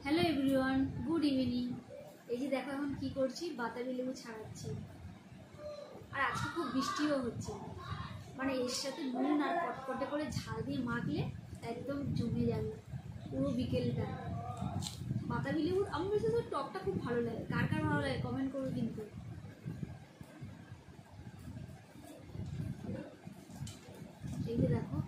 Hello everyone, good evening. এই যে দেখো এখন কি করছি, বাতাবি লেবু ছাড়াচ্ছি। আর আজকে খুব বৃষ্টিও হচ্ছে, মানে এর সাথে নুন আর কটকটে করে ঝাল দিয়ে মাখলে একদম জমে যাবে পুরো বিকেলটা। বাতাবি লেবুর আমার বিশেষ করে টকটা খুব ভালো লাগে। কার কার ভালো লাগে কমেন্ট করো কিন্তু। এই যে দেখো,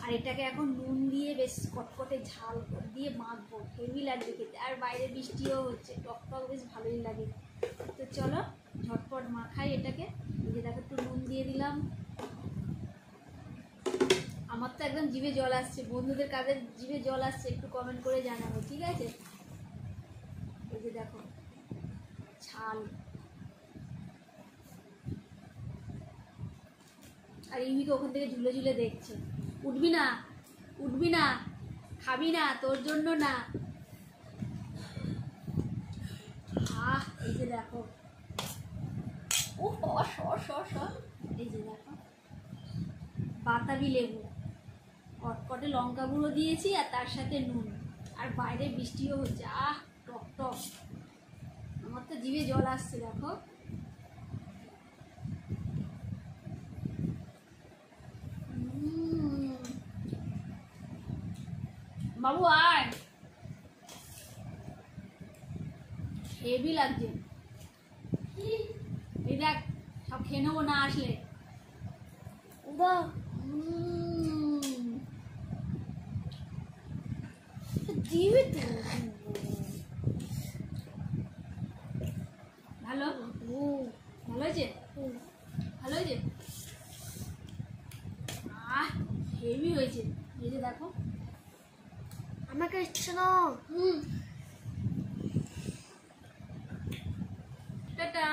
আর এটাকে এখন নুন দিয়ে বেশ কটকটে ঝাল দিয়ে মাখবো, হেভি লাগবে খেতে। আর বাইরে বৃষ্টিও হচ্ছে, টক টক বেশ ভালোই লাগে। তো চলো ঝটপট মাখাই এটাকে। এই যে দেখো, একটু নুন দিয়ে দিলাম। আমার তো একদম জিভে জল আসছে, বন্ধুদের কাদের জিভে জল আসছে একটু কমেন্ট করে জানাবো, ঠিক আছে? এই যে দেখো ঝাল। আর ইউমিকে ওখান থেকে ঝুলে ঝুলে দেখছে। উঠবি না, উঠবি না, খাবি না, তোর জন্য না। এই যে দেখো, ও এই যে দেখো বাতাবি লেবু, কটকটে লঙ্কা গুঁড়ো দিয়েছি আর তার সাথে নুন। আর বাইরে বৃষ্টিও হচ্ছে, টক টক। আমার তো জিভে জল আসছে দেখো। বাবু আয়, হেভি লাগছে। এই দেখ, সব খেয়ে নেবো না আসলে। ভালো ভালো হয়েছে, ভালো হয়েছে, হেভি হয়েছে। এই যে দেখো, আমাকে ইচ্ছে না। টাটা।